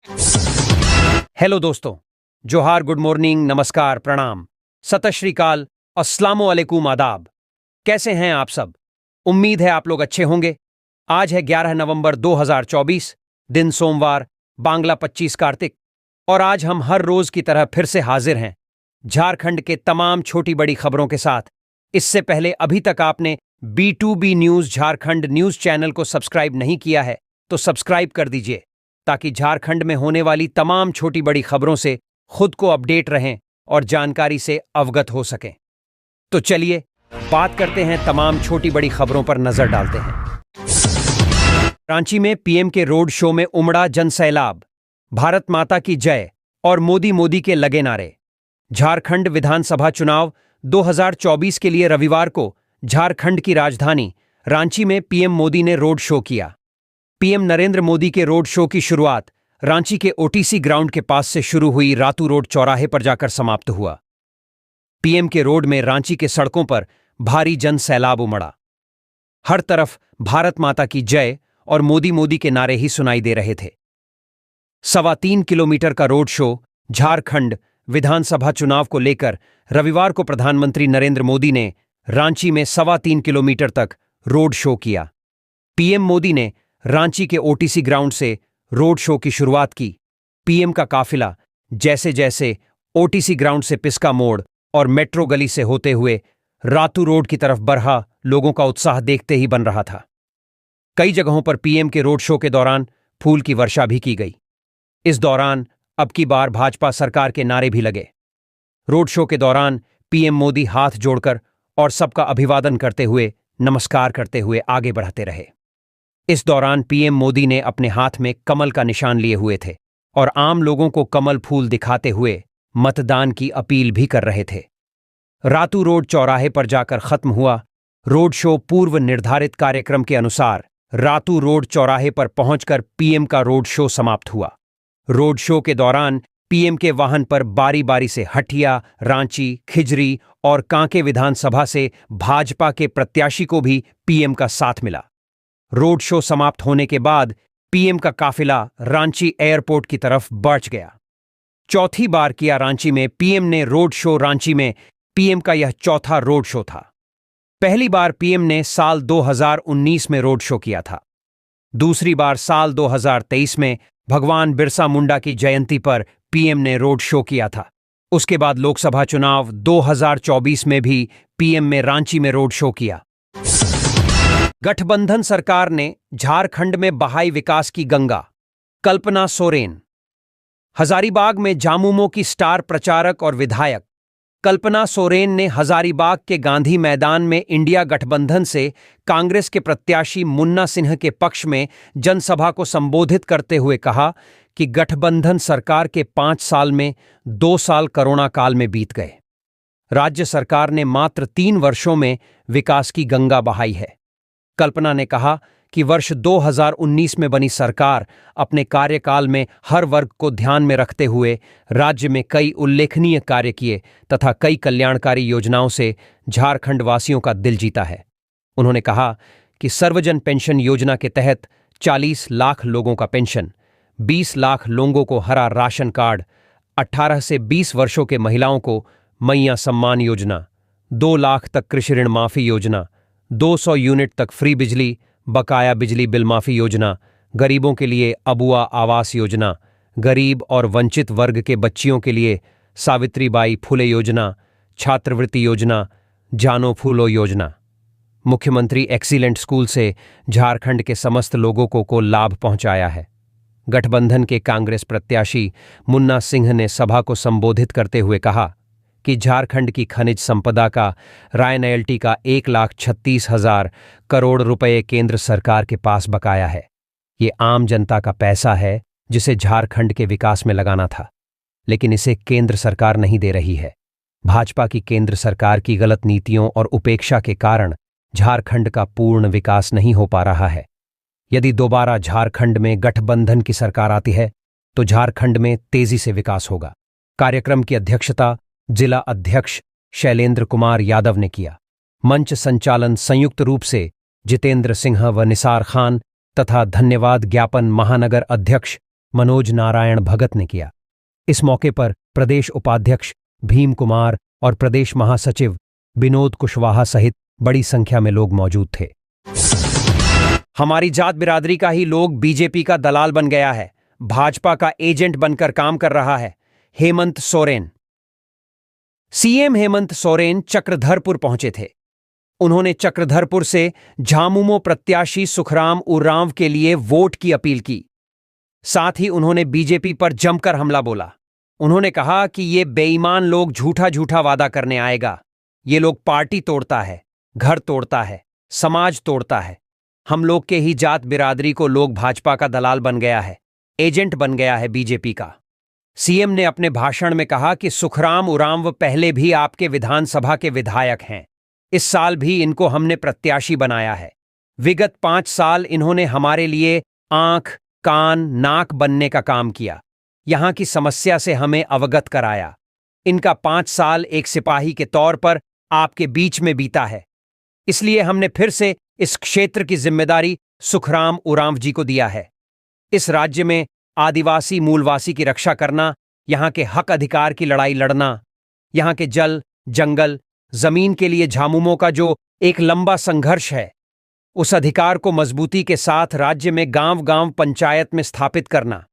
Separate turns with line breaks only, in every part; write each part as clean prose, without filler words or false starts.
Hello दोस्तों, जोहार, good morning, नमस्कार, प्रणाम, सत श्री अकाल, अस्सलामु अलैकुम, आदाब। कैसे हैं आप सब? उम्मीद है आप लोग अच्छे होंगे। आज है 11 नवंबर 2024, दिन सोमवार, बांग्ला 25 कार्तिक, और आज हम हर रोज की तरह फिर से हाजिर हैं झारखंड के तमाम छोटी बड़ी खबरों के साथ। इससे पहले अभी तक आपने B2B news Jharkhand news channel को सब्सक्राइब नहीं किया है तो सब्सक्राइब कर दीजिए, ताकि झारखंड में होने वाली तमाम छोटी बड़ी खबरों से खुद को अपडेट रहें और जानकारी से अवगत हो सकें। तो चलिए बात करते हैं, तमाम छोटी बड़ी खबरों पर नजर डालते हैं। रांची में पीएम के रोड शो में उमड़ा जनसैलाब, भारत माता की जय और मोदी मोदी के लगे नारे। झारखंड विधानसभा चुनाव 2024 के लिए रविवार को झारखंड की राजधानी रांची में पीएम मोदी ने रोड शो किया। पीएम नरेंद्र मोदी के रोड शो की शुरुआत रांची के ओटीसी ग्राउंड के पास से शुरू हुई रातू रोड चौराहे पर जाकर समाप्त हुआ। पीएम के रोड में रांची के सड़कों पर भारी जन सैलाब उमड़ा। हर तरफ भारत माता की जय और मोदी मोदी के नारे ही सुनाई दे रहे थे। 3.25 किलोमीटर का रोड शो झारखंड विधानसभा चुनाव को लेकर रविवार को प्रधानमंत्री नरेंद्र मोदी ने रांची में 3.25 किलोमीटर तक रोड शो किया। पीएम मोदी ने रांची के ओटीसी ग्राउंड से रोड शो की शुरुआत की। पीएम का काफिला जैसे जैसे ओटीसी ग्राउंड से पिस्का मोड़ और मेट्रो गली से होते हुए रातू रोड की तरफ बढ़ा, लोगों का उत्साह देखते ही बन रहा था। कई जगहों पर पीएम के रोड शो के दौरान फूल की वर्षा भी की गई। इस दौरान अब की बार भाजपा सरकार के नारे भी लगे। रोड शो के दौरान पीएम मोदी हाथ जोड़कर और सबका अभिवादन करते हुए, नमस्कार करते हुए आगे बढ़ते रहे। इस दौरान पीएम मोदी ने अपने हाथ में कमल का निशान लिए हुए थे और आम लोगों को कमल फूल दिखाते हुए मतदान की अपील भी कर रहे थे। रातू रोड चौराहे पर जाकर खत्म हुआ रोड शो। पूर्व निर्धारित कार्यक्रम के अनुसार रातू रोड चौराहे पर पहुंचकर पीएम का रोड शो समाप्त हुआ। रोड शो के दौरान पीएम के वाहन पर बारी बारी से हटिया, रांची, खिजरी और कांके विधानसभा से भाजपा के प्रत्याशी को भी पीएम का साथ मिला। रोड शो समाप्त होने के बाद पीएम का काफिला रांची एयरपोर्ट की तरफ बढ़ गया। चौथी बार किया रांची में पीएम ने रोड शो। रांची में पीएम का यह चौथा रोड शो था। पहली बार पीएम ने साल 2019 में रोड शो किया था। दूसरी बार साल 2023 में भगवान बिरसा मुंडा की जयंती पर पीएम ने रोड शो किया था। उसके बाद लोकसभा चुनाव 2024 में भी पीएम ने रांची में रोड शो किया। गठबंधन सरकार ने झारखंड में बहाई विकास की गंगा, कल्पना सोरेन। हजारीबाग में झामुमो की स्टार प्रचारक और विधायक कल्पना सोरेन ने हजारीबाग के गांधी मैदान में इंडिया गठबंधन से कांग्रेस के प्रत्याशी मुन्ना सिन्हा के पक्ष में जनसभा को संबोधित करते हुए कहा कि गठबंधन सरकार के 5 साल में 2 साल कोरोना काल में बीत गए। राज्य सरकार ने मात्र 3 वर्षों में विकास की गंगा बहाई है। कल्पना ने कहा कि वर्ष 2019 में बनी सरकार अपने कार्यकाल में हर वर्ग को ध्यान में रखते हुए राज्य में कई उल्लेखनीय कार्य किए तथा कई कल्याणकारी योजनाओं से झारखंड वासियों का दिल जीता है। उन्होंने कहा कि सर्वजन पेंशन योजना के तहत 40 लाख लोगों का पेंशन, 20 लाख लोगों को हरा राशन कार्ड, 18 से 20 वर्षों के महिलाओं को मैया सम्मान योजना, 2 लाख तक कृषि ऋण माफी योजना, 200 यूनिट तक फ्री बिजली, बकाया बिजली बिल माफी योजना, गरीबों के लिए अबुआ आवास योजना, गरीब और वंचित वर्ग के बच्चियों के लिए सावित्रीबाई फुले योजना, छात्रवृत्ति योजना, जानो फूलो योजना। मुख्यमंत्री एक्सीलेंट स्कूल से झारखंड के समस्त लोगों को लाभ पहुंचाया है। गठबंधन के कांग्रेस प्रत्याशी मुन्ना सिंह ने सभा को संबोधित करते हुए कहा कि झारखंड की खनिज संपदा का रॉयल्टी का 1,36,000 करोड़ रुपए केंद्र सरकार के पास बकाया है। ये आम जनता का पैसा है जिसे झारखंड के विकास में लगाना था, लेकिन इसे केंद्र सरकार नहीं दे रही है। भाजपा की केंद्र सरकार की गलत नीतियों और उपेक्षा के कारण झारखंड का पूर्ण विकास नहीं हो पा रहा है। यदि दोबारा झारखंड में गठबंधन की सरकार आती है तो झारखंड में तेजी से विकास होगा। कार्यक्रम की अध्यक्षता जिला अध्यक्ष शैलेंद्र कुमार यादव ने किया। मंच संचालन संयुक्त रूप से जितेंद्र सिंह व निसार खान तथा धन्यवाद ज्ञापन महानगर अध्यक्ष मनोज नारायण भगत ने किया। इस मौके पर प्रदेश उपाध्यक्ष भीम कुमार और प्रदेश महासचिव विनोद कुशवाहा सहित बड़ी संख्या में लोग मौजूद थे। हमारी जात बिरादरी का ही लोग बीजेपी का दलाल बन गया है, भाजपा का एजेंट बनकर काम कर रहा है। हेमंत सोरेन। सीएम हेमंत सोरेन चक्रधरपुर पहुंचे थे। उन्होंने चक्रधरपुर से झामुमो प्रत्याशी सुखराम उरांव के लिए वोट की अपील की। साथ ही उन्होंने बीजेपी पर जमकर हमला बोला। उन्होंने कहा कि ये बेईमान लोग झूठा झूठा वादा करने आएगा। ये लोग पार्टी तोड़ता है, घर तोड़ता है, समाज तोड़ता है। हम लोग के ही जात बिरादरी को लोग भाजपा का दलाल बन गया है, एजेंट बन गया है बीजेपी का। सीएम ने अपने भाषण में कहा कि सुखराम उरांव पहले भी आपके विधानसभा के विधायक हैं। इस साल भी इनको हमने प्रत्याशी बनाया है। विगत 5 साल इन्होंने हमारे लिए आंख, कान, नाक बनने का काम किया। यहां की समस्या से हमें अवगत कराया। इनका 5 साल एक सिपाही के तौर पर आपके बीच में बीता है। इसलिए हमने फिर से इस क्षेत्र की जिम्मेदारी सुखराम उरांव जी को दिया है। इस राज्य में आदिवासी मूलवासी की रक्षा करना, यहां के हक अधिकार की लड़ाई लड़ना, यहां के जल, जंगल, जमीन के लिए झामुमो का जो एक लंबा संघर्ष है, उस अधिकार को मजबूती के साथ राज्य में गांव-गांव पंचायत में स्थापित करना।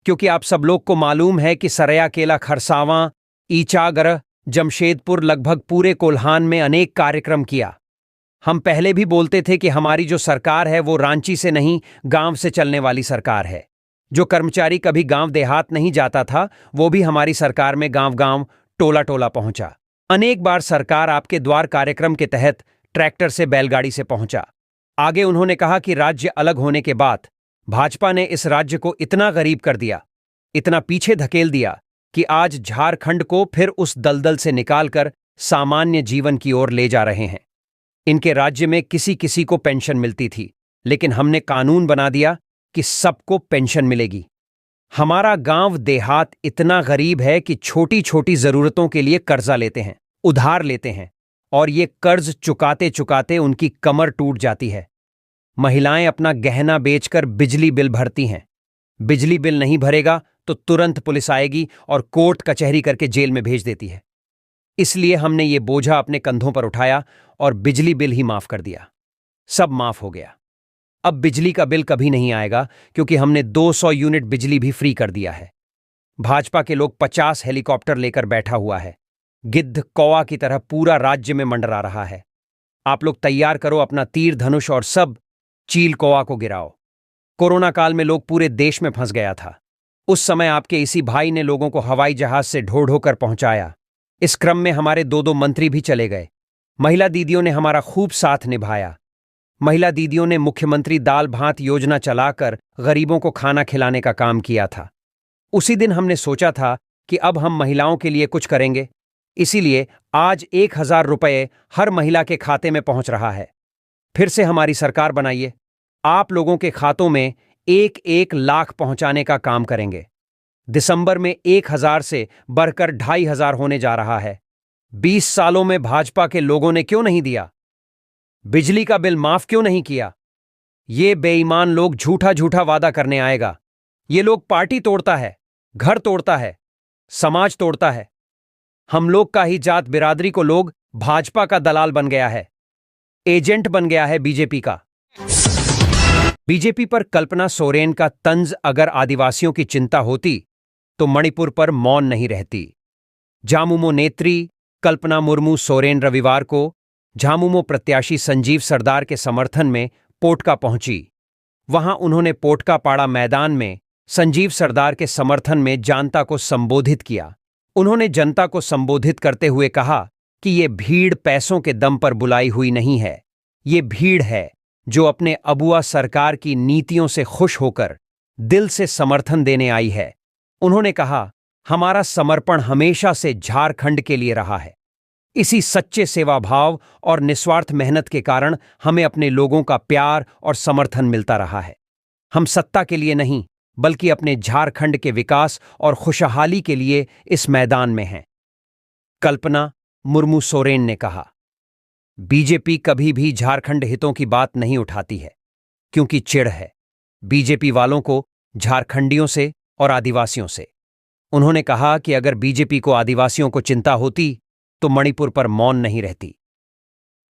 क्योंकि आप सब लोग को मालूम है कि सरायकेला, खरसावां, ईचागरह, जमशेदपुर, लगभग पूरे कोल्हान में अनेक कार्यक्रम किया। हम पहले भी बोलते थे कि हमारी जो सरकार है वो रांची से नहीं, गांव से चलने वाली सरकार है। जो कर्मचारी कभी गांव देहात नहीं जाता था, वो भी हमारी सरकार में गांव-गांव, टोला-टोला पहुंचा। अनेक बार सरकार आपके द्वार कार्यक्रम के तहत ट्रैक्टर से, बैलगाड़ी से पहुंचा। आगे उन्होंने कहा कि राज्य अलग होने के बाद भाजपा ने इस राज्य को इतना गरीब कर दिया, इतना पीछे धकेल दिया कि आज झारखंड को फिर उस दलदल से निकालकर सामान्य जीवन की ओर ले जा रहे हैं। इनके राज्य में किसी किसी को पेंशन मिलती थी, लेकिन हमने कानून बना दिया कि सबको पेंशन मिलेगी। हमारा गांव देहात इतना गरीब है कि छोटी छोटी जरूरतों के लिए कर्जा लेते हैं, उधार लेते हैं, और ये कर्ज चुकाते चुकाते उनकी कमर टूट जाती है। महिलाएं अपना गहना बेचकर बिजली बिल भरती हैं। बिजली बिल नहीं भरेगा तो तुरंत पुलिस आएगी और कोर्ट कचहरी करके जेल में भेज देती है। इसलिए हमने ये बोझा अपने कंधों पर उठाया और बिजली बिल ही माफ कर दिया। सब माफ हो गया। अब बिजली का बिल कभी नहीं आएगा, क्योंकि हमने 200 यूनिट बिजली भी फ्री कर दिया है। भाजपा के लोग 50 हेलीकॉप्टर लेकर बैठा हुआ है। गिद्ध कौवा की तरह पूरा राज्य में मंडरा रहा है। आप लोग तैयार करो अपना तीर धनुष और सब चील कौवा को गिराओ। कोरोना काल में लोग पूरे देश में फंस गया था। उस समय आपके इसी भाई ने लोगों को हवाई जहाज से ढो ढो कर पहुंचाया। इस क्रम में हमारे 2-2 मंत्री भी चले गए। महिला दीदियों ने हमारा खूब साथ निभाया। महिला दीदियों ने मुख्यमंत्री दाल भात योजना चलाकर गरीबों को खाना खिलाने का काम किया था। उसी दिन हमने सोचा था कि अब हम महिलाओं के लिए कुछ करेंगे। इसीलिए आज 1000 रुपये हर महिला के खाते में पहुंच रहा है। फिर से हमारी सरकार बनाइए। आप लोगों के खातों में 1-1 लाख पहुंचाने का काम करेंगे। दिसंबर में 1000 से बढ़कर 2500 होने जा रहा है। 20 सालों में भाजपा के लोगों ने क्यों नहीं दिया? बिजली का बिल माफ क्यों नहीं किया? ये बेईमान लोग झूठा झूठा वादा करने आएगा। ये लोग पार्टी तोड़ता है, घर तोड़ता है, समाज तोड़ता है। हम लोग का ही जात बिरादरी को लोग भाजपा का दलाल बन गया है, एजेंट बन गया है बीजेपी का। बीजेपी पर कल्पना सोरेन का तंज अगर आदिवासियों की चिंता होती तो मणिपुर पर मौन नहीं रहती। झामुमो नेत्री कल्पना मुर्मू सोरेन रविवार को झामुमो प्रत्याशी संजीव सरदार के समर्थन में पोटका पहुंची। वहां उन्होंने पोटकापाड़ा मैदान में संजीव सरदार के समर्थन में जनता को संबोधित किया। उन्होंने जनता को संबोधित करते हुए कहा कि ये भीड़ पैसों के दम पर बुलाई हुई नहीं है। ये भीड़ है जो अपने अबुआ सरकार की नीतियों से खुश होकर दिल से समर्थन देने आई है। उन्होंने कहा, हमारा समर्पण हमेशा से झारखंड के लिए रहा है। इसी सच्चे सेवाभाव और निस्वार्थ मेहनत के कारण हमें अपने लोगों का प्यार और समर्थन मिलता रहा है। हम सत्ता के लिए नहीं, बल्कि अपने झारखंड के विकास और खुशहाली के लिए इस मैदान में हैं। कल्पना मुर्मू सोरेन ने कहा, बीजेपी कभी भी झारखंड हितों की बात नहीं उठाती है, क्योंकि चिढ़ है। बीजेपी वालों को झारखंडियों से और आदिवासियों से। उन्होंने कहा कि अगर बीजेपी को आदिवासियों को चिंता होती तो मणिपुर पर मौन नहीं रहती।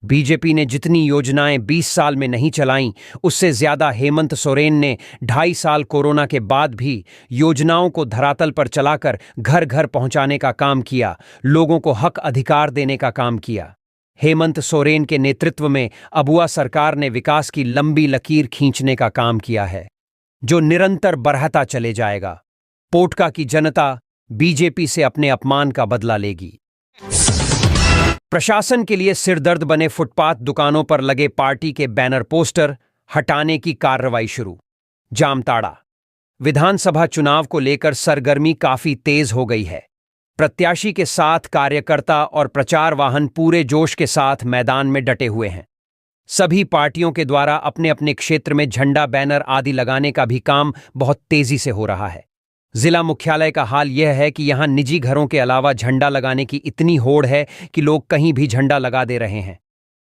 बीजेपी ने जितनी योजनाएं 20 साल में नहीं चलाईं, उससे ज्यादा हेमंत सोरेन ने 2.5 साल कोरोना के बाद भी योजनाओं को धरातल पर चलाकर घर घर पहुंचाने का काम किया, लोगों को हक अधिकार देने का काम किया। हेमंत सोरेन के नेतृत्व में अबुआ सरकार ने विकास की लंबी लकीर खींचने का काम किया है, जो निरंतर बढ़ता चले जाएगा। पोटका की जनता बीजेपी से अपने अपमान का बदला लेगी। प्रशासन के लिए सिरदर्द बने फुटपाथ दुकानों पर लगे पार्टी के बैनर पोस्टर हटाने की कार्रवाई शुरू। जामताड़ा विधानसभा चुनाव को लेकर सरगर्मी काफी तेज हो गई है। प्रत्याशी के साथ कार्यकर्ता और प्रचार वाहन पूरे जोश के साथ मैदान में डटे हुए हैं। सभी पार्टियों के द्वारा अपने अपने क्षेत्र में झंडा, बैनर आदि लगाने का भी काम बहुत तेजी से हो रहा है। जिला मुख्यालय का हाल यह है कि यहां निजी घरों के अलावा झंडा लगाने की इतनी होड़ है कि लोग कहीं भी झंडा लगा दे रहे हैं।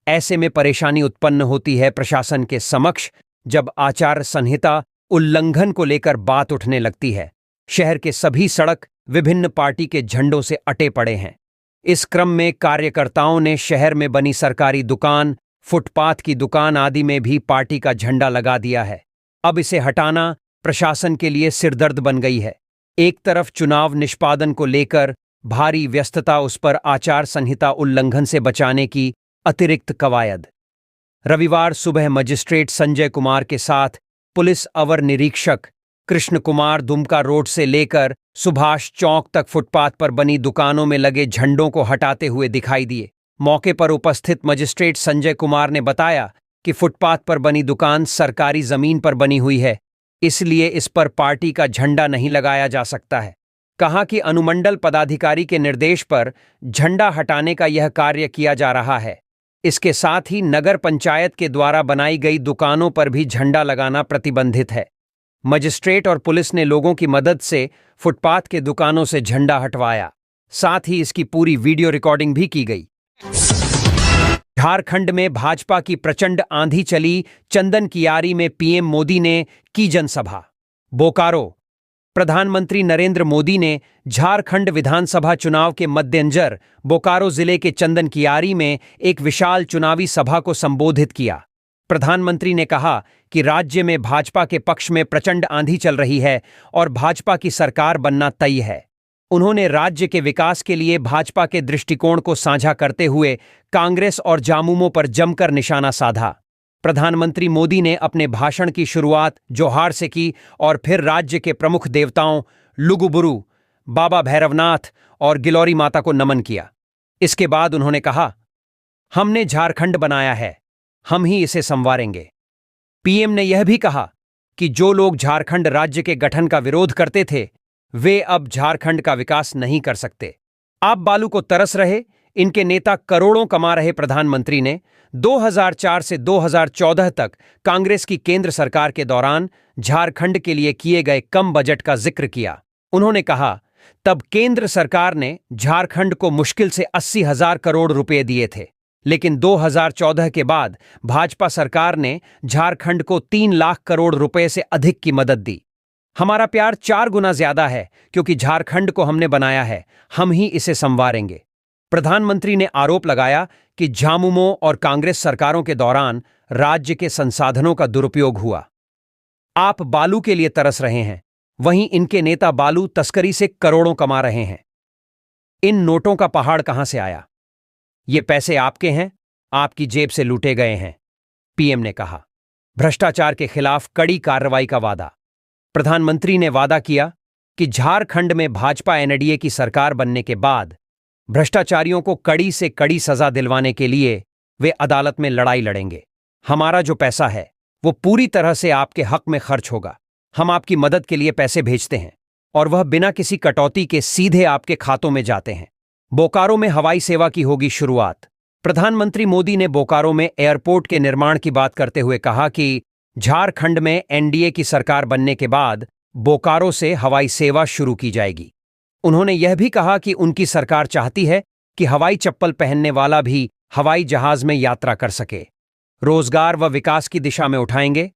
ऐसे में परेशानी उत्पन्न होती है प्रशासन के समक्ष जब आचार संहिता उल्लंघन को लेकर बात उठने लगती है। शहर के सभी सड़क विभिन्न पार्टी के झंडों से अटे पड़े हैं। इस क्रम में कार्यकर्ताओं ने शहर में बनी सरकारी दुकान, फुटपाथ की दुकान आदि में भी पार्टी का झंडा लगा दिया है। अब इसे हटाना प्रशासन के लिए सिरदर्द बन गई है। एक तरफ चुनाव निष्पादन को लेकर भारी व्यस्तता, उस पर आचार संहिता उल्लंघन से बचाने की अतिरिक्त कवायद। रविवार सुबह मजिस्ट्रेट संजय कुमार के साथ पुलिस अवर निरीक्षक कृष्ण कुमार दुमका रोड से लेकर सुभाष चौक तक फुटपाथ पर बनी दुकानों में लगे झंडों को हटाते हुए दिखाई दिए। मौके पर उपस्थित मजिस्ट्रेट संजय कुमार ने बताया कि फुटपाथ पर बनी दुकान सरकारी जमीन पर बनी हुई है, इसलिए इस पर पार्टी का झंडा नहीं लगाया जा सकता है। कहा कि अनुमंडल पदाधिकारी के निर्देश पर झंडा हटाने का यह कार्य किया जा रहा है। इसके साथ ही नगर पंचायत के द्वारा बनाई गई दुकानों पर भी झंडा लगाना प्रतिबंधित है। मजिस्ट्रेट और पुलिस ने लोगों की मदद से फुटपाथ के दुकानों से झंडा हटवाया, साथ ही इसकी पूरी वीडियो रिकॉर्डिंग भी की गई। झारखंड में भाजपा की प्रचंड आंधी चली। चंदन कियारी में पीएम मोदी ने की जनसभा। बोकारो प्रधानमंत्री नरेंद्र मोदी ने झारखंड विधानसभा चुनाव के मद्देनजर बोकारो जिले के चंदन कियारी में एक विशाल चुनावी सभा को संबोधित किया। प्रधानमंत्री ने कहा कि राज्य में भाजपा के पक्ष में प्रचंड आंधी चल रही है और भाजपा की सरकार बनना तय है। उन्होंने राज्य के विकास के लिए भाजपा के दृष्टिकोण को साझा करते हुए कांग्रेस और जामुमो पर जमकर निशाना साधा। प्रधानमंत्री मोदी ने अपने भाषण की शुरुआत जोहार से की और फिर राज्य के प्रमुख देवताओं लुगुबुरु, बाबा भैरवनाथ और गिलौरी माता को नमन किया। इसके बाद उन्होंने कहा, हमने झारखंड बनाया है, हम ही इसे संवारेंगे। पीएम ने यह भी कहा कि जो लोग झारखंड राज्य के गठन का विरोध करते थे, वे अब झारखंड का विकास नहीं कर सकते। आप बालू को तरस रहे इनके नेता करोड़ों कमा रहे। प्रधानमंत्री ने 2004 से 2014 तक कांग्रेस की केंद्र सरकार के दौरान झारखंड के लिए किए गए कम बजट का जिक्र किया। उन्होंने कहा, तब केंद्र सरकार ने झारखंड को मुश्किल से 80,000 करोड़ रुपए दिए थे, लेकिन 2014 के बाद भाजपा सरकार ने झारखंड को 3 लाख करोड़ रुपए से अधिक की मदद दी। हमारा प्यार 4 गुना ज्यादा है क्योंकि झारखंड को हमने बनाया है, हम ही इसे संवारेंगे। प्रधानमंत्री ने आरोप लगाया कि झामुमो और कांग्रेस सरकारों के दौरान राज्य के संसाधनों का दुरुपयोग हुआ। आप बालू के लिए तरस रहे हैं, वहीं इनके नेता बालू तस्करी से करोड़ों कमा रहे हैं। इन नोटों का पहाड़ कहां से आया? ये पैसे आपके हैं, आपकी जेब से लूटे गए हैं, पीएम ने कहा। भ्रष्टाचार के खिलाफ कड़ी कार्रवाई का वादा। प्रधानमंत्री ने वादा किया कि झारखंड में भाजपा एनडीए की सरकार बनने के बाद भ्रष्टाचारियों को कड़ी से कड़ी सजा दिलवाने के लिए वे अदालत में लड़ाई लड़ेंगे। हमारा जो पैसा है वो पूरी तरह से आपके हक में खर्च होगा। हम आपकी मदद के लिए पैसे भेजते हैं और वह बिना किसी कटौती के सीधे आपके खातों में जाते हैं। बोकारो में हवाई सेवा की होगी शुरुआत। प्रधानमंत्री मोदी ने बोकारो में एयरपोर्ट के निर्माण की बात करते हुए कहा कि झारखंड में एनडीए की सरकार बनने के बाद बोकारो से हवाई सेवा शुरू की जाएगी। उन्होंने यह भी कहा कि उनकी सरकार चाहती है कि हवाई चप्पल पहनने वाला भी हवाई जहाज में यात्रा कर सके। रोजगार व विकास की दिशा में उठाएंगे।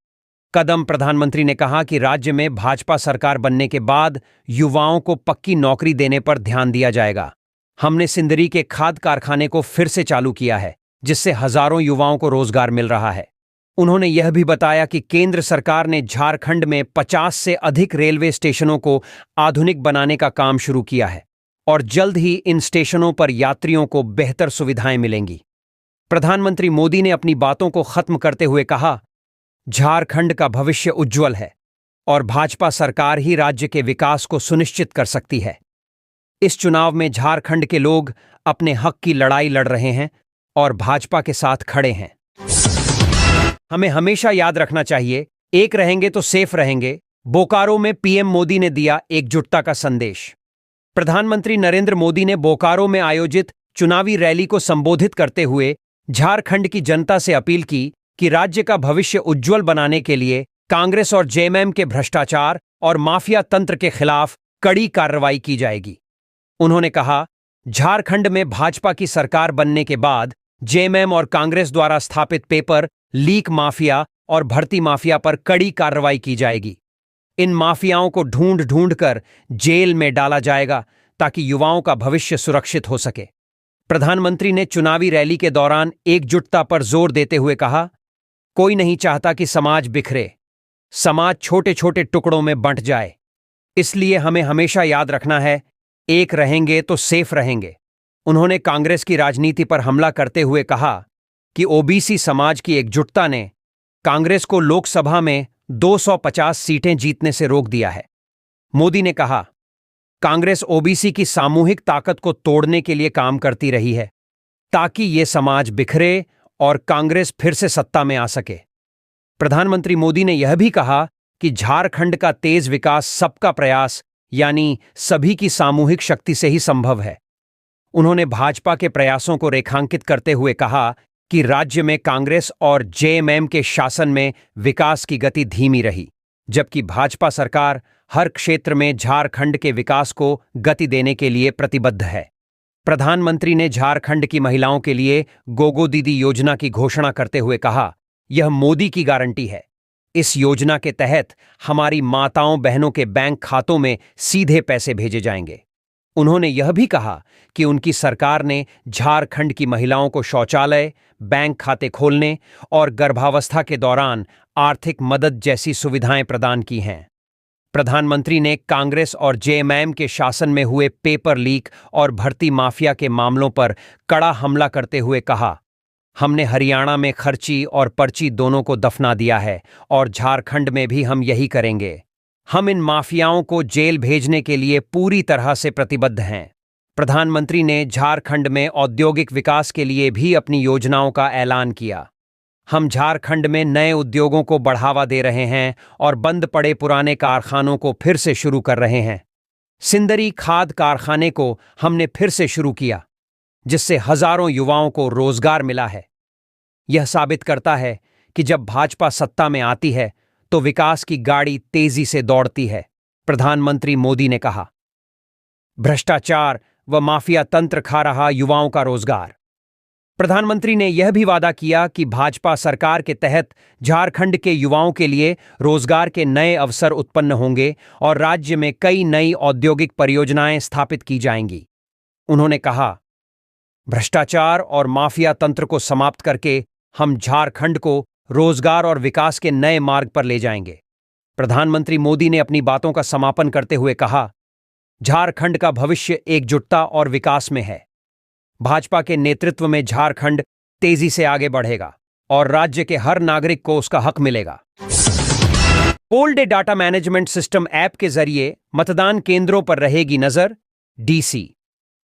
कदम प्रधानमंत्री ने कहा कि राज्य में भाजपा सरकार बनने के बाद युवाओं को पक्की नौकरी देने पर ध्यान दिया जाएगा। हमने सिंदरी के खाद कारखाने को फिर से चालू किया है, जिससे हजारों युवाओं को रोजगार मिल रहा है। उन्होंने यह भी बताया कि केंद्र सरकार ने झारखंड में 50 से अधिक रेलवे स्टेशनों को आधुनिक बनाने का काम शुरू किया है और जल्द ही इन स्टेशनों पर यात्रियों को बेहतर सुविधाएं मिलेंगी। प्रधानमंत्री मोदी ने अपनी बातों को खत्म करते हुए कहा, झारखंड का भविष्य उज्जवल है और भाजपा सरकार ही राज्य के विकास को सुनिश्चित कर सकती है। इस चुनाव में झारखंड के लोग अपने हक की लड़ाई लड़ रहे हैं और भाजपा के साथ खड़े हैं। हमें हमेशा याद रखना चाहिए, एक रहेंगे तो सेफ रहेंगे। बोकारो में पीएम मोदी ने दिया एकजुटता का संदेश। प्रधानमंत्री नरेंद्र मोदी ने बोकारो में आयोजित चुनावी रैली को संबोधित करते हुए झारखंड की जनता से अपील की कि राज्य का भविष्य उज्जवल बनाने के लिए कांग्रेस और जेएमएम के भ्रष्टाचार और माफिया तंत्र के खिलाफ कड़ी कार्रवाई की जाएगी। उन्होंने कहा, झारखंड में भाजपा की सरकार बनने के बाद जेएमएम और कांग्रेस द्वारा स्थापित पेपर लीक माफिया और भर्ती माफिया पर कड़ी कार्रवाई की जाएगी। इन माफियाओं को ढूंढ ढूंढ कर जेल में डाला जाएगा ताकि युवाओं का भविष्य सुरक्षित हो सके। प्रधानमंत्री ने चुनावी रैली के दौरान एकजुटता पर जोर देते हुए कहा, कोई नहीं चाहता कि समाज बिखरे, समाज छोटे छोटे टुकड़ों में बंट जाए। इसलिए हमें हमेशा याद रखना है, एक रहेंगे तो सेफ रहेंगे। उन्होंने कांग्रेस की राजनीति पर हमला करते हुए कहा कि ओबीसी समाज की एकजुटता ने कांग्रेस को लोकसभा में 250 सीटें जीतने से रोक दिया है। मोदी ने कहा, कांग्रेस ओबीसी की सामूहिक ताकत को तोड़ने के लिए काम करती रही है ताकि ये समाज बिखरे और कांग्रेस फिर से सत्ता में आ सके। प्रधानमंत्री मोदी ने यह भी कहा कि झारखंड का तेज विकास सबका प्रयास यानी सभी की सामूहिक शक्ति से ही संभव है। उन्होंने भाजपा के प्रयासों को रेखांकित करते हुए कहा कि राज्य में कांग्रेस और जेएमएम के शासन में विकास की गति धीमी रही, जबकि भाजपा सरकार हर क्षेत्र में झारखंड के विकास को गति देने के लिए प्रतिबद्ध है। प्रधानमंत्री ने झारखंड की महिलाओं के लिए गोगो दीदी योजना की घोषणा करते हुए कहा, यह मोदी की गारंटी है। इस योजना के तहत हमारी माताओं बहनों के बैंक खातों में सीधे पैसे भेजे जाएंगे। उन्होंने यह भी कहा कि उनकी सरकार ने झारखंड की महिलाओं को शौचालय, बैंक खाते खोलने और गर्भावस्था के दौरान आर्थिक मदद जैसी सुविधाएं प्रदान की हैं। प्रधानमंत्री ने कांग्रेस और जेएमएम के शासन में हुए पेपर लीक और भर्ती माफिया के मामलों पर कड़ा हमला करते हुए कहा, हमने हरियाणा में खर्ची और पर्ची दोनों को दफना दिया है और झारखंड में भी हम यही करेंगे। हम इन माफियाओं को जेल भेजने के लिए पूरी तरह से प्रतिबद्ध हैं। प्रधानमंत्री ने झारखंड में औद्योगिक विकास के लिए भी अपनी योजनाओं का ऐलान किया। हम झारखंड में नए उद्योगों को बढ़ावा दे रहे हैं और बंद पड़े पुराने कारखानों को फिर से शुरू कर रहे हैं। सिंदरी खाद कारखाने को हमने फिर से शुरू किया, जिससे हजारों युवाओं को रोजगार मिला है। यह साबित करता है कि जब भाजपा सत्ता में आती है तो विकास की गाड़ी तेजी से दौड़ती है, प्रधानमंत्री मोदी ने कहा। भ्रष्टाचार व माफिया तंत्र खा रहा युवाओं का रोजगार। प्रधानमंत्री ने यह भी वादा किया कि भाजपा सरकार के तहत झारखंड के युवाओं के लिए रोजगार के नए अवसर उत्पन्न होंगे और राज्य में कई नई औद्योगिक परियोजनाएं स्थापित की जाएंगी। उन्होंने कहा, भ्रष्टाचार और माफिया तंत्र को समाप्त करके हम झारखंड को रोजगार और विकास के नए मार्ग पर ले जाएंगे। प्रधानमंत्री मोदी ने अपनी बातों का समापन करते हुए कहा, झारखंड का भविष्य एकजुटता और विकास में है। भाजपा के नेतृत्व में झारखंड तेजी से आगे बढ़ेगा और राज्य के हर नागरिक को उसका हक मिलेगा। Poll day data management system app के जरिए मतदान केंद्रों पर रहेगी नजर। डीसी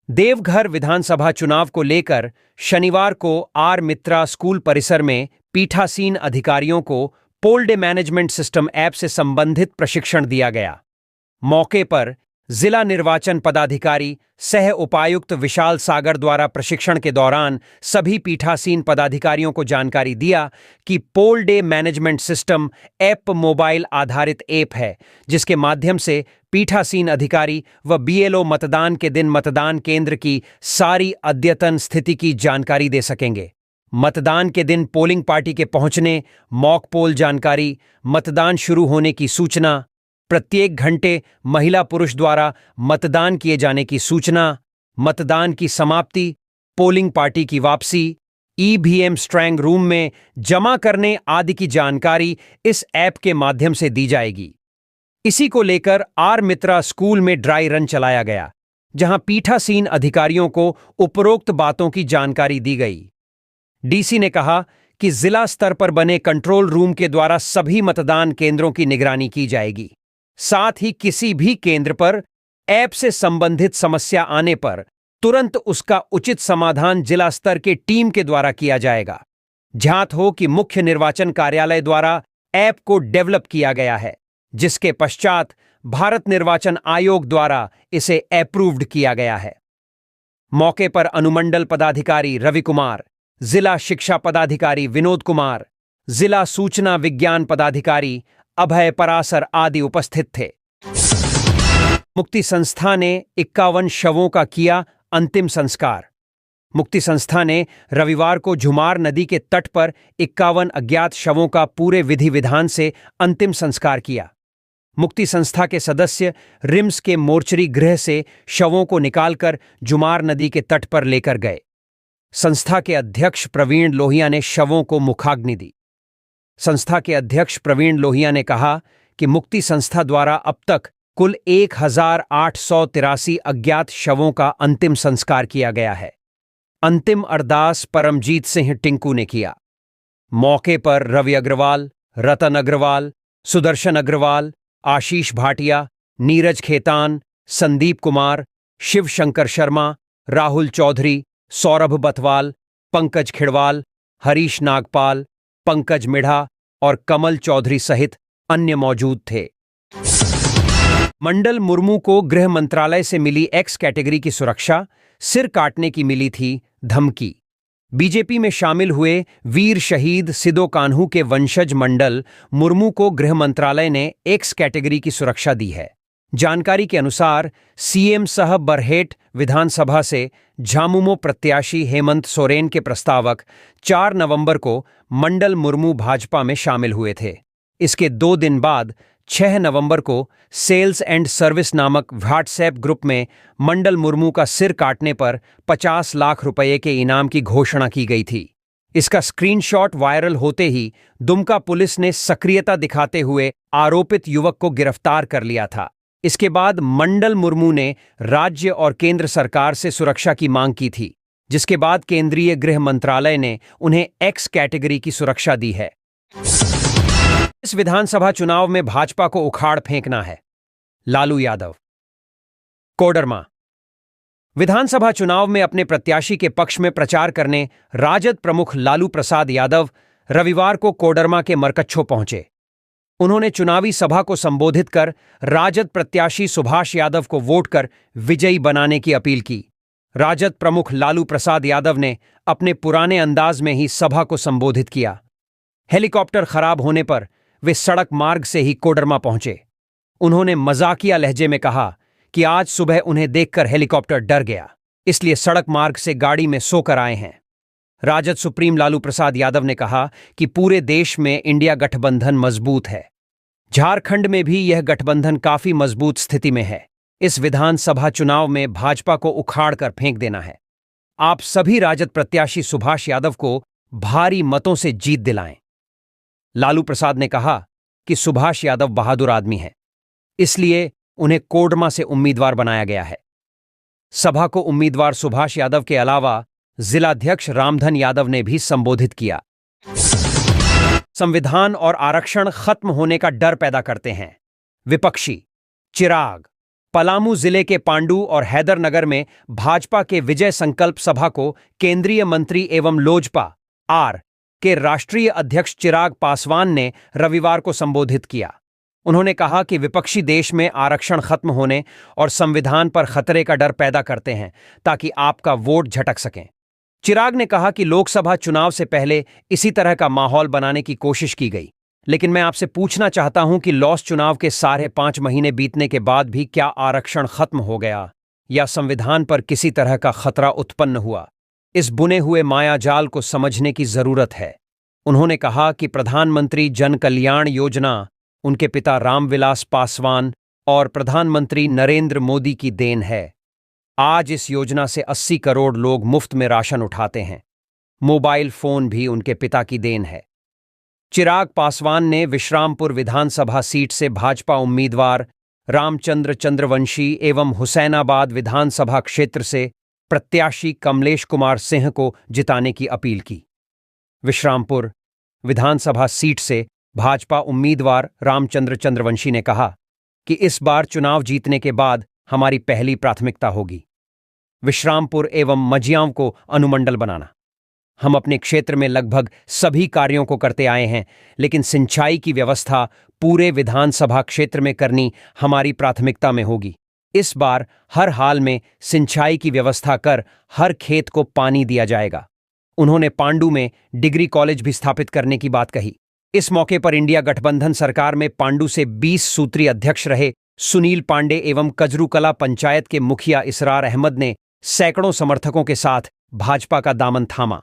देवघर विधानसभा चुनाव को लेकर शनिवार को आर मित्रा स्कूल परिसर में पीठासीन अधिकारियों को poll day management system app से संबंधित प्रशिक्षण दिया गया। मौके पर जिला निर्वाचन पदाधिकारी सह उपायुक्त विशाल सागर द्वारा प्रशिक्षण के दौरान सभी पीठासीन पदाधिकारियों को जानकारी दिया कि poll day management system app mobile आधारित ऐप है, जिसके माध्यम से पीठासीन अधिकारी व बीएलओ मतदान के दिन मतदान केंद्र की सारी अद्यतन स्थिति की जानकारी दे सकेंगे। मतदान के दिन पोलिंग पार्टी के पहुंचने, मॉक पोल जानकारी, मतदान शुरू होने की सूचना, प्रत्येक घंटे महिला पुरुष द्वारा मतदान किए जाने की सूचना, मतदान की समाप्ति, पोलिंग पार्टी की वापसी, ईवीएम स्ट्रांग रूम में जमा करने आदि की जानकारी इस ऐप के माध्यम से दी जाएगी। इसी को लेकर आर मित्रा स्कूल में ड्राई रन चलाया गया, जहां पीठासीन अधिकारियों को उपरोक्त बातों की जानकारी दी गई। डीसी ने कहा कि जिला स्तर पर बने कंट्रोल रूम के द्वारा सभी मतदान केंद्रों की निगरानी की जाएगी। साथ ही किसी भी केंद्र पर ऐप से संबंधित समस्या आने पर तुरंत उसका उचित समाधान जिला स्तर के टीम के द्वारा किया जाएगा। ध्यात हो कि मुख्य निर्वाचन कार्यालय द्वारा ऐप को डेवलप किया गया है, जिसके पश्चात भारत निर्वाचन आयोग द्वारा इसे अप्रूव्ड किया गया है। मौके पर अनुमंडल पदाधिकारी रवि कुमार, जिला शिक्षा पदाधिकारी विनोद कुमार, जिला सूचना विज्ञान पदाधिकारी अभय परासर आदि उपस्थित थे। मुक्ति संस्था ने 51 शवों का किया अंतिम संस्कार। मुक्ति संस्था ने रविवार को झुमार नदी के तट पर 51 अज्ञात शवों का पूरे विधि विधान से अंतिम संस्कार किया। मुक्ति संस्था के सदस्य रिम्स के मोर्चरी गृह से शवों को निकालकर झुमार नदी के तट पर लेकर गए। संस्था के अध्यक्ष प्रवीण लोहिया ने शवों को मुखाग्नि दी। संस्था के अध्यक्ष प्रवीण लोहिया ने कहा कि मुक्ति संस्था द्वारा अब तक कुल 1883 अज्ञात शवों का अंतिम संस्कार किया गया है। अंतिम अरदास परमजीत सिंह टिंकू ने किया। मौके पर रवि अग्रवाल, रतन अग्रवाल, सुदर्शन अग्रवाल, आशीष भाटिया, नीरज खेतान, संदीप कुमार, शिव शंकर शर्मा, राहुल चौधरी, सौरभ बथवाल, पंकज खिड़वाल, हरीश नागपाल, पंकज मिढ़ा और कमल चौधरी सहित अन्य मौजूद थे। मंडल मुर्मू को गृह मंत्रालय से मिली एक्स कैटेगरी की सुरक्षा, सिर काटने की मिली थी धमकी। बीजेपी में शामिल हुए वीर शहीद सिदो कान्हू के वंशज मंडल मुर्मू को गृह मंत्रालय ने एक्स कैटेगरी की सुरक्षा दी है। जानकारी के अनुसार सीएम साहब बरहेट विधानसभा से झामुमो प्रत्याशी हेमंत सोरेन के प्रस्तावक 4 नवंबर को मंडल मुर्मू भाजपा में शामिल हुए थे। इसके 2 दिन बाद 6 नवंबर को सेल्स एंड सर्विस नामक व्हाट्सएप ग्रुप में मंडल मुर्मू का सिर काटने पर 50 लाख रुपए के इनाम की घोषणा की गई थी। इसका स्क्रीनशॉट वायरल होते ही दुमका पुलिस ने सक्रियता दिखाते हुए आरोपित युवक को गिरफ्तार कर लिया था। इसके बाद मंडल मुर्मू ने राज्य और केंद्र सरकार से सुरक्षा की मांग की थी, जिसके बाद केंद्रीय गृह मंत्रालय ने उन्हें एक्स कैटेगरी की सुरक्षा दी है। इस विधानसभा चुनाव में भाजपा को उखाड़ फेंकना है, लालू यादव। कोडरमा विधानसभा चुनाव में अपने प्रत्याशी के पक्ष में प्रचार करने राजद प्रमुख लालू प्रसाद यादव रविवार को कोडरमा के मरकच्छो पहुंचे। उन्होंने चुनावी सभा को संबोधित कर राजद प्रत्याशी सुभाष यादव को वोट कर विजयी बनाने की अपील की। राजद प्रमुख लालू प्रसाद यादव ने अपने पुराने अंदाज में ही सभा को संबोधित किया। हेलीकॉप्टर खराब होने पर वे सड़क मार्ग से ही कोडरमा पहुंचे। उन्होंने मजाकिया लहजे में कहा कि आज सुबह उन्हें देखकर हेलीकॉप्टर डर गया, इसलिए सड़क मार्ग से गाड़ी में सोकर आए हैं। राजद सुप्रीम लालू प्रसाद यादव ने कहा कि पूरे देश में इंडिया गठबंधन मजबूत है। झारखंड में भी यह गठबंधन काफी मजबूत स्थिति में है। इस विधानसभा चुनाव में भाजपा को उखाड़ कर फेंक देना है। आप सभी राजद प्रत्याशी सुभाष यादव को भारी मतों से जीत दिलाएं। लालू प्रसाद ने कहा कि सुभाष यादव बहादुर आदमी हैं, इसलिए उन्हें कोडरमा से उम्मीदवार बनाया गया है। सभा को उम्मीदवार सुभाष यादव के अलावा जिलाध्यक्ष रामधन यादव ने भी संबोधित किया। संविधान और आरक्षण खत्म होने का डर पैदा करते हैं, विपक्षी। चिराग पलामू जिले के पांडु और हैदरनगर में भाजपा के विजय संकल्प सभा को केंद्रीय मंत्री एवं लोजपा आर के राष्ट्रीय अध्यक्ष चिराग पासवान ने रविवार को संबोधित किया। उन्होंने कहा कि विपक्षी देश में आरक्षण खत्म होने और संविधान पर खतरे का डर पैदा करते हैं ताकि आपका वोट झटक सकें। चिराग ने कहा कि लोकसभा चुनाव से पहले इसी तरह का माहौल बनाने की कोशिश की गई, लेकिन मैं आपसे पूछना चाहता हूं कि लॉस चुनाव के 5.5 महीने बीतने के बाद भी क्या आरक्षण खत्म हो गया या संविधान पर किसी तरह का खतरा उत्पन्न हुआ? इस बुने हुए मायाजाल को समझने की जरूरत है। उन्होंने कहा कि प्रधानमंत्री जन कल्याण योजना उनके पिता रामविलास पासवान और प्रधानमंत्री नरेंद्र मोदी की देन है। आज इस योजना से 80 करोड़ लोग मुफ्त में राशन उठाते हैं। मोबाइल फोन भी उनके पिता की देन है। चिराग पासवान ने विश्रामपुर विधानसभा सीट से भाजपा उम्मीदवार रामचंद्र चंद्रवंशी एवं हुसैनाबाद विधानसभा क्षेत्र से प्रत्याशी कमलेश कुमार सिंह को जिताने की अपील की। विश्रामपुर विधानसभा सीट से भाजपा उम्मीदवार रामचंद्र चंद्रवंशी ने कहा कि इस बार चुनाव जीतने के बाद हमारी पहली प्राथमिकता होगी विश्रामपुर एवं मजियाओं को अनुमंडल बनाना। हम अपने क्षेत्र में लगभग सभी कार्यों को करते आए हैं, लेकिन सिंचाई की व्यवस्था पूरे विधानसभा क्षेत्र में करनी हमारी प्राथमिकता में होगी। इस बार हर हाल में सिंचाई की व्यवस्था कर हर खेत को पानी दिया जाएगा। उन्होंने पांडु में डिग्री कॉलेज भी स्थापित करने की बात कही। इस मौके पर इंडिया गठबंधन सरकार में पांडु से 20 सूत्री अध्यक्ष रहे सुनील पांडे एवं कजरूकला पंचायत के मुखिया इसरार अहमद ने सैकड़ों समर्थकों के साथ भाजपा का दामन थामा।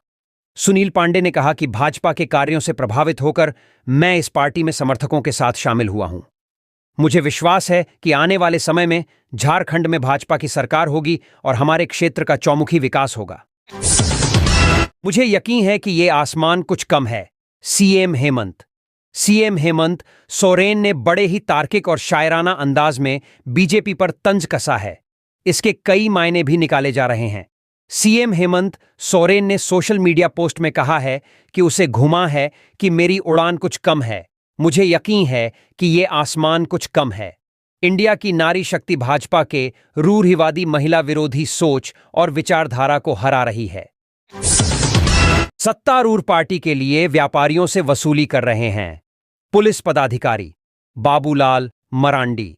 सुनील पांडे ने कहा कि भाजपा के कार्यों से प्रभावित होकर मैं इस पार्टी में समर्थकों के साथ शामिल हुआ हूं। मुझे विश्वास है कि आने वाले समय में झारखंड में भाजपा की सरकार होगी और हमारे क्षेत्र का चौमुखी विकास होगा। मुझे यकीन है कि ये आसमान कुछ कम है। सीएम हेमंत सोरेन ने बड़े ही तार्किक और शायराना अंदाज में बीजेपी पर तंज कसा है। इसके कई मायने भी निकाले जा रहे हैं। सीएम हेमंत सोरेन ने सोशल मीडिया पोस्ट में कहा है कि उसे घुमा है कि मेरी उड़ान कुछ कम है। मुझे यकीन है कि ये आसमान कुछ कम है। इंडिया की नारी शक्ति भाजपा के रूढ़िवादी महिला विरोधी सोच और विचारधारा को हरा रही है। सत्तारूढ़ पार्टी के लिए व्यापारियों से वसूली कर रहे हैं पुलिस पदाधिकारी बाबूलाल मरांडी।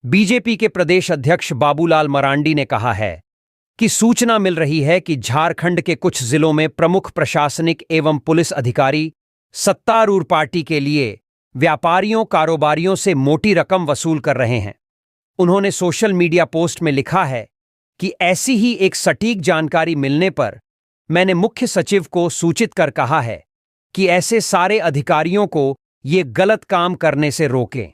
बीजेपी के प्रदेश अध्यक्ष बाबूलाल मरांडी ने कहा है कि सूचना मिल रही है कि झारखंड के कुछ जिलों में प्रमुख प्रशासनिक एवं पुलिस अधिकारी सत्तारूढ़ पार्टी के लिए व्यापारियों कारोबारियों से मोटी रकम वसूल कर रहे हैं। उन्होंने सोशल मीडिया पोस्ट में लिखा है कि ऐसी ही एक सटीक जानकारी मिलने पर मैंने मुख्य सचिव को सूचित कर कहा है कि ऐसे सारे अधिकारियों को ये गलत काम करने से रोकें।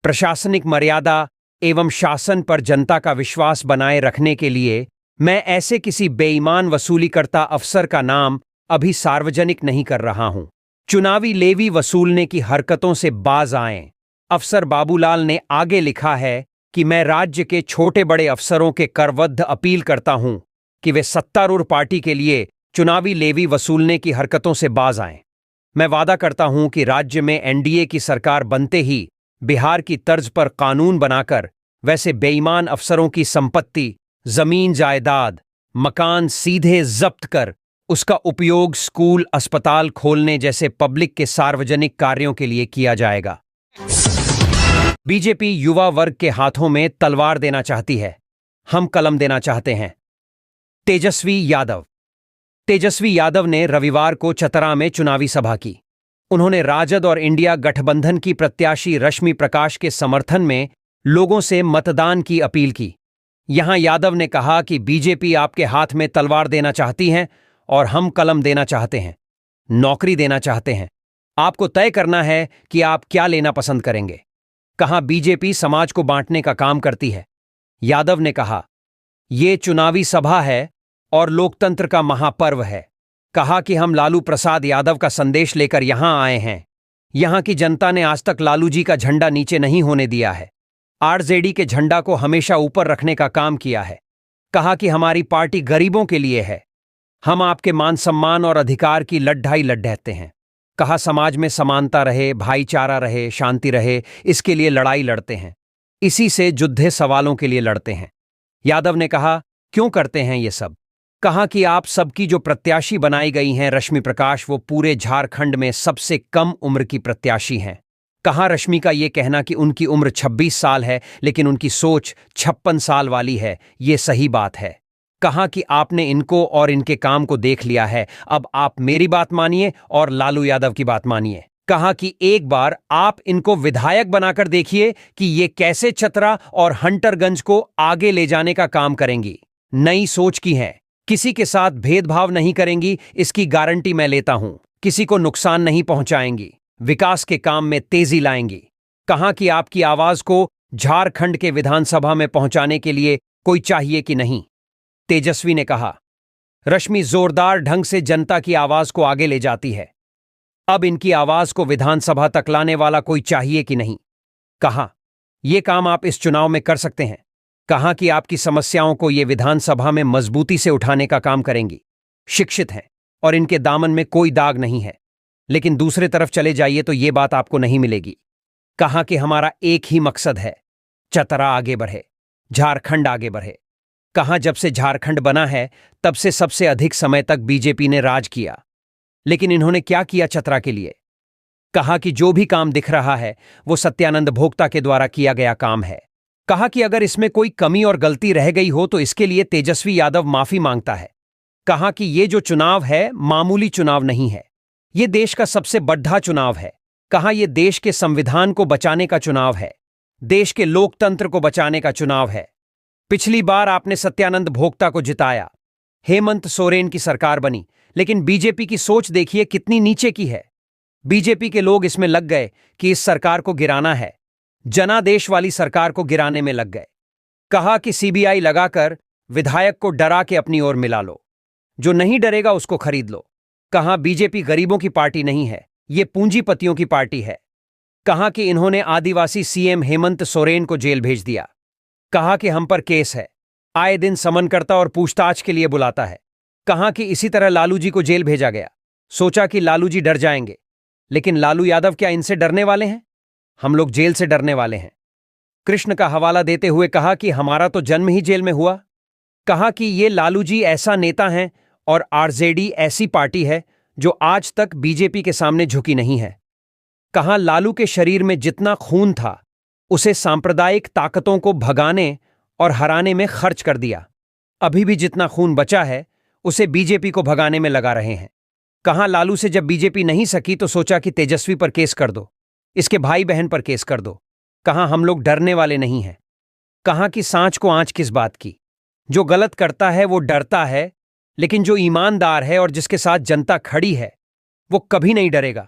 प्रशासनिक मर्यादा एवं शासन पर जनता का विश्वास बनाए रखने के लिए मैं ऐसे किसी बेईमान वसूलीकर्ता अफसर का नाम अभी सार्वजनिक नहीं कर रहा हूं। चुनावी लेवी वसूलने की हरकतों से बाज आएं। अफसर बाबूलाल ने आगे लिखा है कि मैं राज्य के छोटे बड़े अफसरों के करवद्ध अपील करता हूं कि वे सत्तारूढ़ पार्टी के लिए चुनावी लेवी वसूलने की हरकतों से बाज आएं। मैं वादा करता हूं कि राज्य में एनडीए की सरकार बनते ही बिहार की तर्ज पर कानून बनाकर वैसे बेईमान अफसरों की संपत्ति, जमीन जायदाद, मकान सीधे जब्त कर उसका उपयोग स्कूल, अस्पताल खोलने जैसे पब्लिक के सार्वजनिक कार्यों के लिए किया जाएगा। बीजेपी युवा वर्ग के हाथों में तलवार देना चाहती है, हम कलम देना चाहते हैं। तेजस्वी यादव ने रविवार को चतरा में चुनावी सभा की। उन्होंने राजद और इंडिया गठबंधन की प्रत्याशी रश्मि प्रकाश के समर्थन में लोगों से मतदान की अपील की। यहां यादव ने कहा कि बीजेपी आपके हाथ में तलवार देना चाहती है और हम कलम देना चाहते हैं, नौकरी देना चाहते हैं। आपको तय करना है कि आप क्या लेना पसंद करेंगे। कहा बीजेपी समाज को बांटने का काम करती है। यादव ने कहा यह चुनावी सभा है और लोकतंत्र का महापर्व है। कहा कि हम लालू प्रसाद यादव का संदेश लेकर यहां आए हैं। यहां की जनता ने आज तक लालू जी का झंडा नीचे नहीं होने दिया है। आरजेडी के झंडा को हमेशा ऊपर रखने का काम किया है। कहा कि हमारी पार्टी गरीबों के लिए है। हम आपके मान सम्मान और अधिकार की लड़ाई लड़ते हैं। कहा समाज में समानता रहे, भाईचारा रहे, शांति रहे, इसके लिए लड़ाई लड़ते हैं। इसी से जुद्धे सवालों के लिए लड़ते हैं। यादव ने कहा क्यों करते हैं ये सब। कहा कि आप सबकी जो प्रत्याशी बनाई गई हैं रश्मि प्रकाश, वो पूरे झारखंड में सबसे कम उम्र की प्रत्याशी हैं। कहा रश्मि का ये कहना कि उनकी उम्र 26 साल है लेकिन उनकी सोच 56 साल वाली है, ये सही बात है। कहा कि आपने इनको और इनके काम को देख लिया है, अब आप मेरी बात मानिए और लालू यादव की बात मानिए। कहा कि एक बार आप इनको विधायक बनाकर देखिए कि ये कैसे चतरा और हंटरगंज को आगे ले जाने का काम करेंगी। नई सोच की है। किसी के साथ भेदभाव नहीं करेंगी, इसकी गारंटी मैं लेता हूं। किसी को नुकसान नहीं पहुंचाएंगी, विकास के काम में तेजी लाएंगी। कहा कि आपकी आवाज को झारखंड के विधानसभा में पहुंचाने के लिए कोई चाहिए कि नहीं? तेजस्वी ने कहा। रश्मि जोरदार ढंग से जनता की आवाज को आगे ले जाती है। अब इनकी आवाज को विधानसभा तक लाने वाला कोई चाहिए कि नहीं? कहा, यह काम आप इस चुनाव में कर सकते हैं। कहा कि आपकी समस्याओं को ये विधानसभा में मजबूती से उठाने का काम करेंगी। शिक्षित हैं और इनके दामन में कोई दाग नहीं है। लेकिन दूसरे तरफ चले जाइए तो ये बात आपको नहीं मिलेगी। कहा कि हमारा एक ही मकसद है, चतरा आगे बढ़े, झारखंड आगे बढ़े। कहा जब से झारखंड बना है तब से सबसे अधिक समय तक बीजेपी ने राज किया, लेकिन इन्होंने क्या किया चतरा के लिए? कहा कि जो भी काम दिख रहा है वो सत्यानंद भोक्ता के द्वारा किया गया काम है। कहा कि अगर इसमें कोई कमी और गलती रह गई हो तो इसके लिए तेजस्वी यादव माफी मांगता है। कहा कि ये जो चुनाव है मामूली चुनाव नहीं है, ये देश का सबसे बड़ा चुनाव है। कहा यह देश के संविधान को बचाने का चुनाव है, देश के लोकतंत्र को बचाने का चुनाव है। पिछली बार आपने सत्यानंद भोक्ता को जिताया, हेमंत सोरेन की सरकार बनी, लेकिन बीजेपी की सोच देखिए कितनी नीचे की है। बीजेपी के लोग इसमें लग गए कि इस सरकार को गिराना है, जनादेश वाली सरकार को गिराने में लग गए। कहा कि सीबीआई लगाकर विधायक को डरा के अपनी ओर मिला लो, जो नहीं डरेगा उसको खरीद लो। कहा बीजेपी गरीबों की पार्टी नहीं है, ये पूंजीपतियों की पार्टी है। कहा कि इन्होंने आदिवासी सीएम हेमंत सोरेन को जेल भेज दिया। कहा कि हम पर केस है, आए दिन समन करता और पूछताछ के लिए बुलाता है। कहा कि इसी तरह लालू जी को जेल भेजा गया, सोचा कि लालू जी डर जाएंगे, लेकिन लालू यादव क्या इनसे डरने वाले हैं? हम लोग जेल से डरने वाले हैं। कृष्ण का हवाला देते हुए कहा कि हमारा तो जन्म ही जेल में हुआ। कहा कि ये लालू जी ऐसा नेता हैं और आरजेडी ऐसी पार्टी है जो आज तक बीजेपी के सामने झुकी नहीं है। कहा लालू के शरीर में जितना खून था उसे सांप्रदायिक ताकतों को भगाने और हराने में खर्च कर दिया। अभी भी जितना खून बचा है उसे बीजेपी को भगाने में लगा रहे हैं। कहा लालू से जब बीजेपी नहीं सकी तो सोचा कि तेजस्वी पर केस कर दो, इसके भाई बहन पर केस कर दो। कहा हम लोग डरने वाले नहीं हैं। कहा कि सांच को आंच किस बात की? जो गलत करता है वो डरता है, लेकिन जो ईमानदार है और जिसके साथ जनता खड़ी है वो कभी नहीं डरेगा।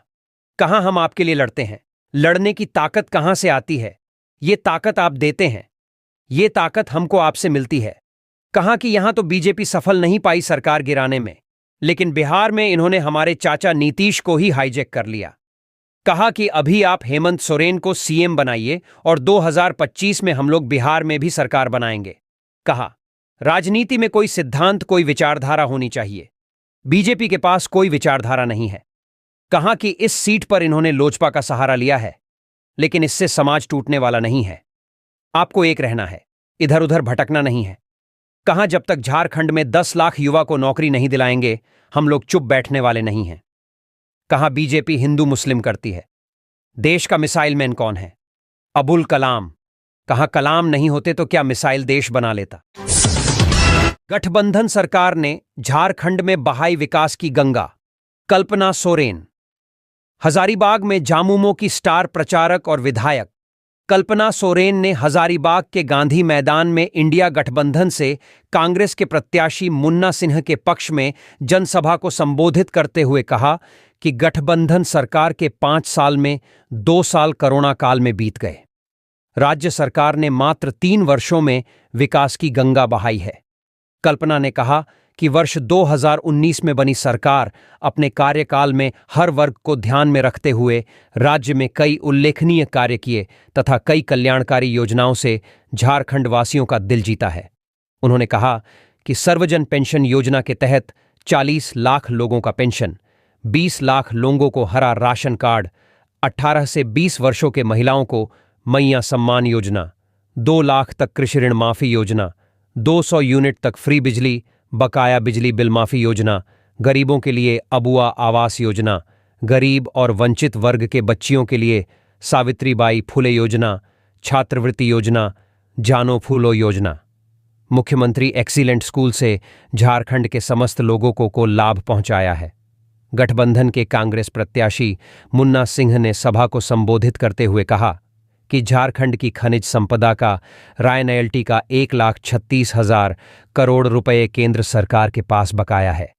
कहा हम आपके लिए लड़ते हैं। लड़ने की ताकत कहां से आती है? ये ताकत आप देते हैं, ये ताकत हमको आपसे मिलती है। कहा कि यहां तो बीजेपी सफल नहीं पाई सरकार गिराने में, लेकिन बिहार में इन्होंने हमारे चाचा नीतीश को ही हाईजैक कर लिया। कहा कि अभी आप हेमंत सोरेन को सीएम बनाइए और 2025 में हम लोग बिहार में भी सरकार बनाएंगे। कहा राजनीति में कोई सिद्धांत, कोई विचारधारा होनी चाहिए। बीजेपी के पास कोई विचारधारा नहीं है। कहा कि इस सीट पर इन्होंने लोजपा का सहारा लिया है, लेकिन इससे समाज टूटने वाला नहीं है। आपको एक रहना है, इधर उधर भटकना नहीं है। कहा जब तक झारखंड में 10 लाख युवा को नौकरी नहीं दिलाएंगे हम लोग चुप बैठने वाले नहीं हैं। कहा बीजेपी हिंदू मुस्लिम करती है। देश का मिसाइल मैन कौन है? अबुल कलाम। कहा कलाम नहीं होते तो क्या मिसाइल देश बना लेता? गठबंधन सरकार ने झारखंड में बहाई विकास की गंगा। कल्पना सोरेन। हजारीबाग में झामुमो की स्टार प्रचारक और विधायक कल्पना सोरेन ने हजारीबाग के गांधी मैदान में इंडिया गठबंधन से कांग्रेस के प्रत्याशी मुन्ना सिन्हा के पक्ष में जनसभा को संबोधित करते हुए कहा कि गठबंधन सरकार के 5 साल में 2 साल कोरोना काल में बीत गए। राज्य सरकार ने मात्र 3 वर्षों में विकास की गंगा बहाई है। कल्पना ने कहा कि वर्ष 2019 में बनी सरकार अपने कार्यकाल में हर वर्ग को ध्यान में रखते हुए राज्य में कई उल्लेखनीय कार्य किए तथा कई कल्याणकारी योजनाओं से झारखंड वासियों का दिल जीता है। उन्होंने कहा कि सर्वजन पेंशन योजना के तहत 40 लाख लोगों का पेंशन, 20 लाख लोगों को हरा राशन कार्ड, 18 से 20 वर्षों के महिलाओं को मैया सम्मान योजना, 2 लाख तक कृषि ऋण माफी योजना, 200 यूनिट तक फ्री बिजली, बकाया बिजली बिल माफी योजना, गरीबों के लिए अबुआ आवास योजना, गरीब और वंचित वर्ग के बच्चियों के लिए सावित्रीबाई फुले योजना, छात्रवृत्ति योजना, जानो फूलो योजना। मुख्यमंत्री एक्सीलेंट स्कूल से झारखंड के समस्त लोगों को लाभ पहुंचाया है। गठबंधन के कांग्रेस प्रत्याशी मुन्ना सिंह ने सभा को संबोधित करते हुए कहा कि झारखंड की खनिज संपदा का रॉयल्टी का 1,36,000 करोड़ रुपए केंद्र सरकार के पास बकाया है।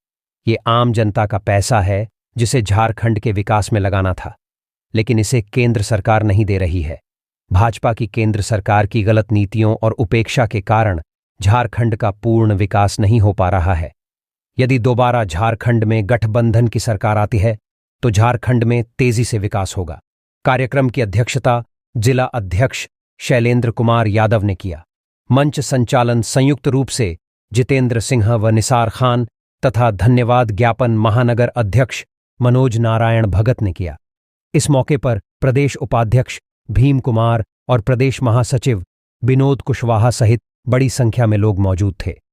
ये आम जनता का पैसा है जिसे झारखंड के विकास में लगाना था, लेकिन इसे केंद्र सरकार नहीं दे रही है। भाजपा की केंद्र सरकार की गलत नीतियों और उपेक्षा के कारण झारखंड का पूर्ण विकास नहीं हो पा रहा है। यदि दोबारा झारखंड में गठबंधन की सरकार आती है तो झारखंड में तेजी से विकास होगा। कार्यक्रम की अध्यक्षता जिला अध्यक्ष शैलेंद्र कुमार यादव ने किया। मंच संचालन संयुक्त रूप से जितेंद्र सिंह व निसार खान तथा धन्यवाद ज्ञापन महानगर अध्यक्ष मनोज नारायण भगत ने किया। इस मौके पर प्रदेश उपाध्यक्ष भीम कुमार और प्रदेश महासचिव विनोद कुशवाहा सहित बड़ी संख्या में लोग मौजूद थे।